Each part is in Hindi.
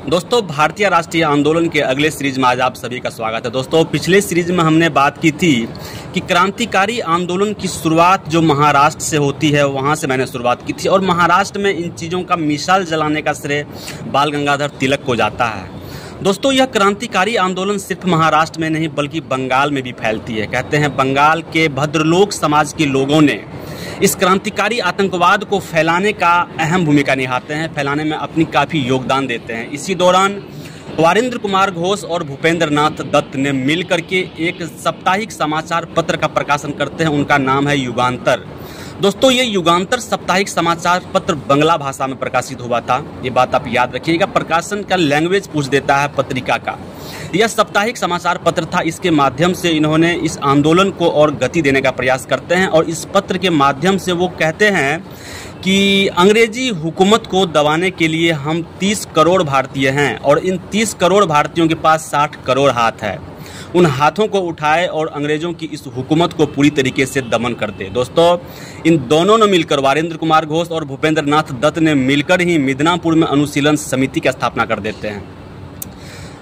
दोस्तों, भारतीय राष्ट्रीय आंदोलन के अगले सीरीज में आज आप सभी का स्वागत है। दोस्तों, पिछले सीरीज में हमने बात की थी कि क्रांतिकारी आंदोलन की शुरुआत जो महाराष्ट्र से होती है, वहां से मैंने शुरुआत की थी और महाराष्ट्र में इन चीज़ों का मिसाल जलाने का श्रेय बाल गंगाधर तिलक को जाता है। दोस्तों, यह क्रांतिकारी आंदोलन सिर्फ महाराष्ट्र में नहीं बल्कि बंगाल में भी फैलती है। कहते हैं बंगाल के भद्रलोक समाज के लोगों ने इस क्रांतिकारी आतंकवाद को फैलाने का अहम भूमिका निभाते हैं, फैलाने में अपनी काफ़ी योगदान देते हैं। इसी दौरान वारेंद्र कुमार घोष और भूपेंद्र नाथ दत्त ने मिलकर के एक साप्ताहिक समाचार पत्र का प्रकाशन करते हैं। उनका नाम है युगांतर। दोस्तों, ये युगांतर साप्ताहिक समाचार पत्र बंगला भाषा में प्रकाशित हुआ था। ये बात आप याद रखिएगा। प्रकाशन का लैंग्वेज पूछ देता है पत्रिका का। यह साप्ताहिक समाचार पत्र था। इसके माध्यम से इन्होंने इस आंदोलन को और गति देने का प्रयास करते हैं और इस पत्र के माध्यम से वो कहते हैं कि अंग्रेजी हुकूमत को दबाने के लिए हम 30 करोड़ भारतीय हैं और इन 30 करोड़ भारतीयों के पास 60 करोड़ हाथ है। उन हाथों को उठाए और अंग्रेजों की इस हुकूमत को पूरी तरीके से दमन कर दे। दोस्तों, इन दोनों ने मिलकर, वारेंद्र कुमार घोष और भूपेंद्र नाथ दत्त ने मिलकर ही मिदनापुर में अनुशीलन समिति की स्थापना कर देते हैं।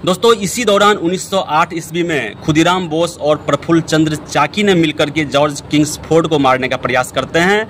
दोस्तों, इसी दौरान 1908 ईस्वी में खुदीराम बोस और प्रफुल्ल चंद्र चाकी ने मिलकर के जॉर्ज किंग्सफोर्ड को मारने का प्रयास करते हैं।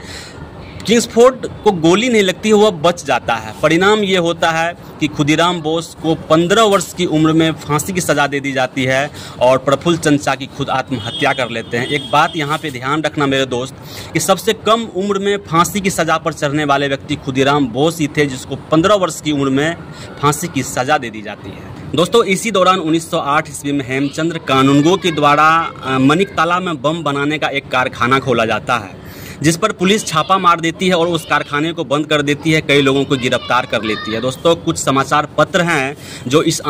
किंग्सफोर्ड को गोली नहीं लगती है, वह बच जाता है। परिणाम ये होता है कि खुदीराम बोस को 15 वर्ष की उम्र में फांसी की सज़ा दे दी जाती है और प्रफुल्ल चंद्र चाकी खुद आत्महत्या कर लेते हैं। एक बात यहाँ पे ध्यान रखना मेरे दोस्त कि सबसे कम उम्र में फांसी की सज़ा पर चढ़ने वाले व्यक्ति खुदीराम बोस ही थे, जिसको 15 वर्ष की उम्र में फांसी की सज़ा दे दी जाती है। दोस्तों, इसी दौरान 1908 ईस्वी में हेमचंद्र कानूनगो के द्वारा मनिकताला में बम बनाने का एक कारखाना खोला जाता है, जिस पर पुलिस छापा मार देती है और उस कारखाने को बंद कर देती है। कई लोगों को गिरफ्तार कर लेती है। दोस्तों, कुछ समाचार पत्र हैं जो इस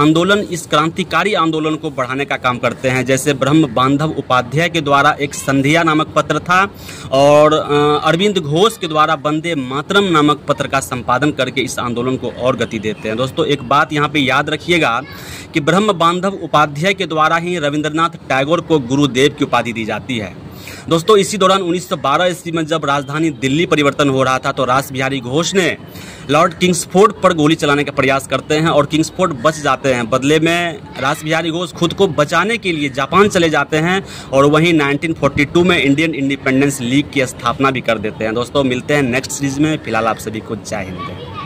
क्रांतिकारी आंदोलन को बढ़ाने का काम करते हैं। जैसे ब्रह्म बांधव उपाध्याय के द्वारा एक संध्या नामक पत्र था और अरविंद घोष के द्वारा वंदे मातरम नामक पत्र का संपादन करके इस आंदोलन को और गति देते हैं। दोस्तों, एक बात यहाँ पे याद रखिएगा कि ब्रह्म बांधव उपाध्याय के द्वारा ही रविंद्रनाथ टैगोर को गुरुदेव की उपाधि दी जाती है। दोस्तों, इसी दौरान 1912 ईस्वी में जब राजधानी दिल्ली परिवर्तन हो रहा था तो रास बिहारी घोष ने लॉर्ड किंग्सफोर्ड पर गोली चलाने का प्रयास करते हैं और किंग्सफोर्ड बच जाते हैं। बदले में रास बिहारी घोष खुद को बचाने के लिए जापान चले जाते हैं और वहीं 1942 में इंडियन इंडिपेंडेंस लीग की स्थापना भी कर देते हैं। दोस्तों, मिलते हैं नेक्स्ट सीरीज में। फिलहाल आप सभी को जय हिंद।